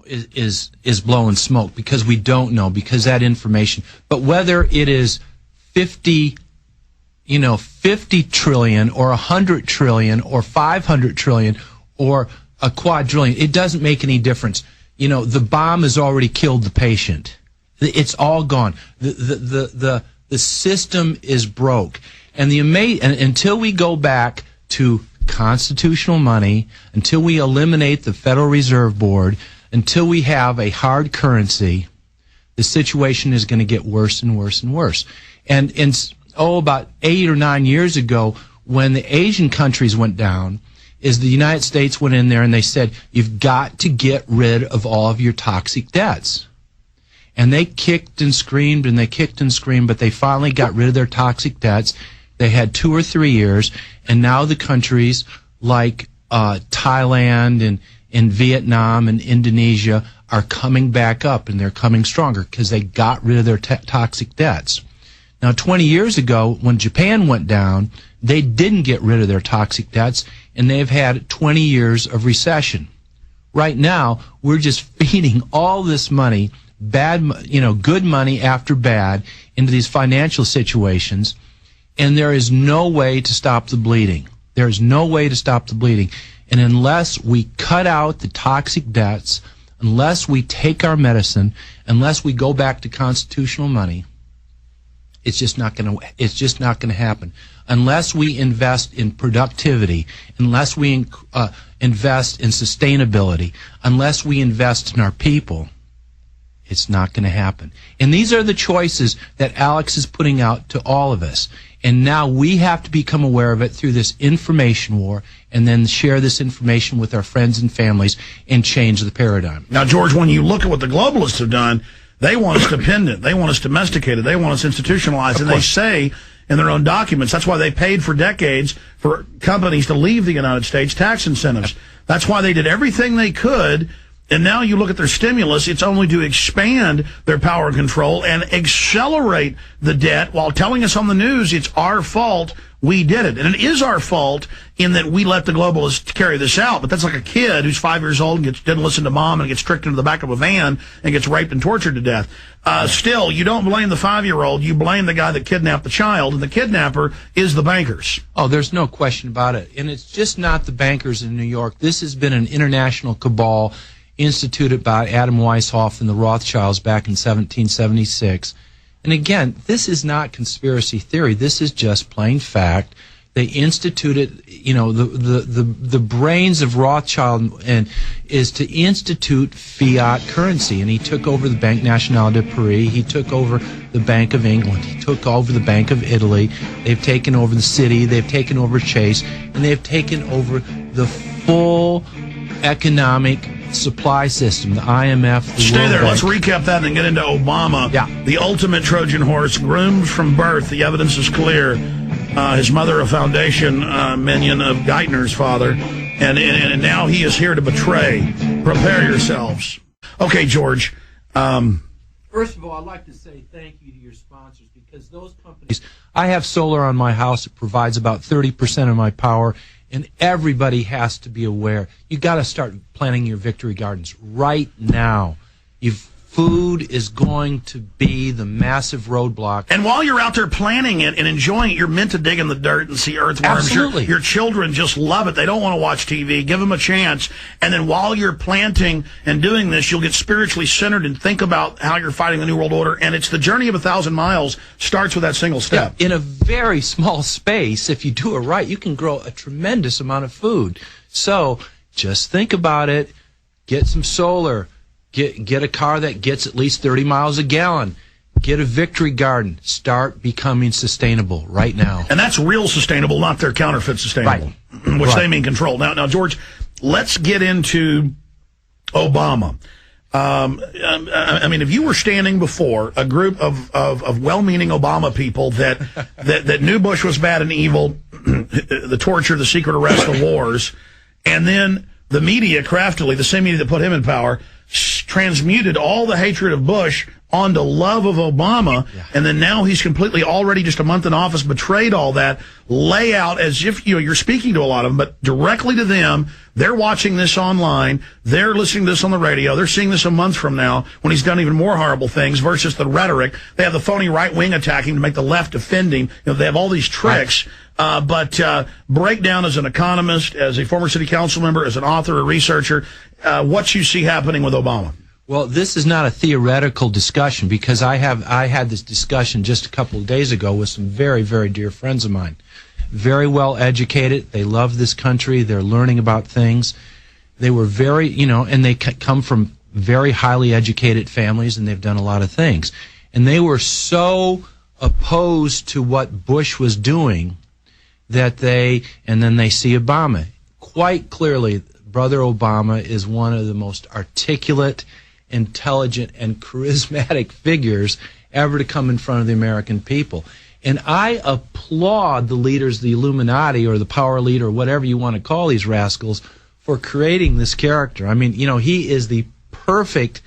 is blowing smoke, because we don't know, because that information. But whether it is 50 trillion or 100 trillion or 500 trillion or a quadrillion, it doesn't make any difference. The bomb has already killed the patient. It's all gone. The system is broke. And until we go back to constitutional money, until we eliminate the Federal Reserve Board, until we have a hard currency, the situation is going to get worse and worse and worse. And about 8 or 9 years ago, when the Asian countries went down, is the United States went in there and they said, you've got to get rid of all of your toxic debts. And they kicked and screamed and they kicked and screamed, but they finally got rid of their toxic debts. They had 2 or 3 years, and now the countries like Thailand and Vietnam and Indonesia are coming back up, and they're coming stronger because they got rid of their toxic debts. Now, 20 years ago, when Japan went down, they didn't get rid of their toxic debts, and they've had 20 years of recession. Right now, we're just feeding all this money, good money after bad, into these financial situations, and there is no way to stop the bleeding. There is no way to stop the bleeding. And unless we cut out the toxic debts, unless we take our medicine, unless we go back to constitutional money, it's just not going to happen. Unless we invest in productivity, unless we invest in sustainability, unless we invest in our people, it's not going to happen. And these are the choices that Alex is putting out to all of us. And now we have to become aware of it through this information war, and then share this information with our friends and families and change the paradigm. Now, George, when you look at what the globalists have done, they want us dependent. They want us domesticated. They want us institutionalized. And they say in their own documents, that's why they paid for decades for companies to leave the United States, tax incentives. That's why they did everything they could. And now you look at their stimulus, it's only to expand their power and control and accelerate the debt while telling us on the news it's our fault, we did it. And it is our fault in that we let the globalists carry this out. But that's like a kid who's 5 years old and didn't listen to mom and gets tricked into the back of a van and gets raped and tortured to death. Still, you don't blame the 5-year-old. You blame the guy that kidnapped the child, and the kidnapper is the bankers. Oh, there's no question about it. And it's just not the bankers in New York. This has been an international cabal instituted by Adam Weishaupt and the Rothschilds back in 1776. And again, this is not conspiracy theory. This is just plain fact. They instituted, the brains of Rothschild is to institute fiat currency. And he took over the Banque Nationale de Paris. He took over the Bank of England. He took over the Bank of Italy. They've taken over the Citi. They've taken over Chase. And they've taken over the full economic supply system, the IMF, the Stay World there. Bank. Let's recap that and get into Obama. Yeah. The ultimate Trojan horse, groomed from birth. The evidence is clear. His mother, a foundation minion of Geithner's father, and now he is here to betray. Prepare yourselves. Okay, George. First of all, I'd like to say thank you to your sponsors, because those companies, I have solar on my house. It provides about 30% of my power. And everybody has to be aware. You got to start planting your victory gardens right now. Food is going to be the massive roadblock. And while you're out there planting it and enjoying it, you're meant to dig in the dirt and see earthworms. Absolutely. Your children just love it. They don't want to watch TV. Give them a chance. And then while you're planting and doing this, you'll get spiritually centered and think about how you're fighting the New World Order. And it's the journey of 1,000 miles starts with that single step. Yeah, in a very small space, if you do it right, you can grow a tremendous amount of food. So just think about it. Get some solar. Get a car that gets at least 30 miles a gallon. Get a victory garden. Start becoming sustainable right now. And that's real sustainable, not their counterfeit sustainable, right. Which they mean control. Now, George, let's get into Obama. I mean, if you were standing before a group of well-meaning Obama people that knew Bush was bad and evil, the torture, the secret arrest, the wars, and then the media craftily, the same media that put him in power, transmuted all the hatred of Bush onto love of Obama, and then now he's completely already just a month in office betrayed all that, lay out as if you're speaking to a lot of them, but directly to them. They're watching this online, they're listening to this on the radio, they're seeing this a month from now when he's done even more horrible things versus the rhetoric. They have the phony right wing attacking to make the left defend him. They have all these tricks. But break down as an economist, as a former city council member, as an author, a researcher, what you see happening with Obama. Well, this is not a theoretical discussion, because I had this discussion just a couple of days ago with some very, very dear friends of mine. Very well educated. They love this country. They're learning about things. They were very, and they come from very highly educated families, and they've done a lot of things. And they were so opposed to what Bush was doing and then they see Obama. Quite clearly, Brother Obama is one of the most articulate, intelligent, and charismatic figures ever to come in front of the American people. And I applaud the leaders, the Illuminati or the power leader, or whatever you want to call these rascals, for creating this character. I mean, he is the perfect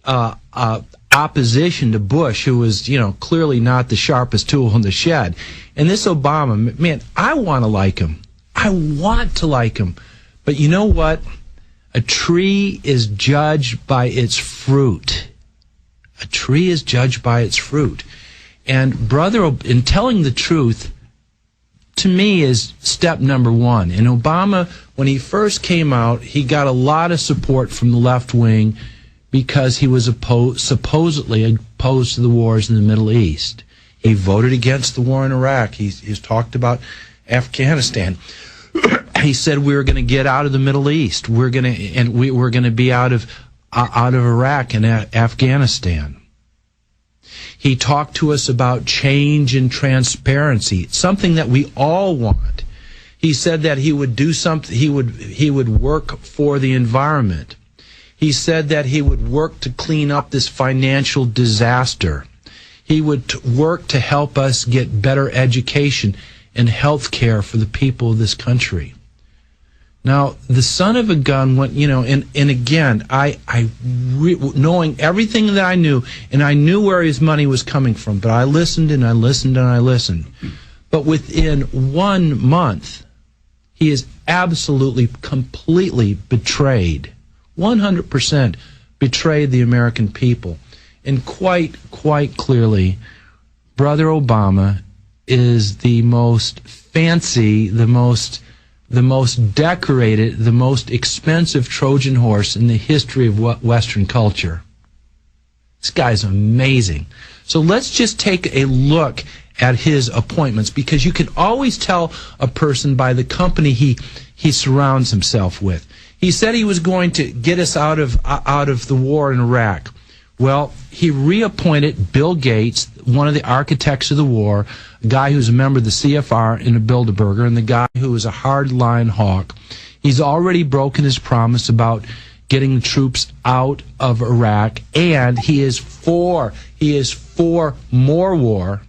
opposition to Bush, who was, clearly not the sharpest tool in the shed. And this Obama, man, I want to like him. I want to like him. But you know what? A tree is judged by its fruit. A tree is judged by its fruit. And in telling the truth, to me, is step number one. And Obama, when he first came out, he got a lot of support from the left wing because he was supposedly opposed to the wars in the Middle East. He voted against the war in Iraq. He's talked about Afghanistan. He said we were going to get out of the Middle East. We're going to be out of Iraq and Afghanistan. He talked to us about change and transparency, something that we all want. He said that he would do something. He would work for the environment. He said that he would work to clean up this financial disaster. He would work to help us get better education and health care for the people of this country. Now, the son of a gun went, and again, knowing everything that I knew, and I knew where his money was coming from, but I listened and I listened and I listened. But within 1 month, he is absolutely, completely betrayed, 100% betrayed the American people. And quite clearly, Brother Obama is the most fancy, the most decorated, the most expensive Trojan horse in the history of Western culture. This guy's amazing. So let's just take a look at his appointments, because you can always tell a person by the company he surrounds himself with. He said he was going to get us out of the war in Iraq. Well, he reappointed Bill Gates, one of the architects of the war, a guy who's a member of the CFR and a Bilderberger, and the guy who is a hardline hawk. He's already broken his promise about getting the troops out of Iraq, and he is for more war.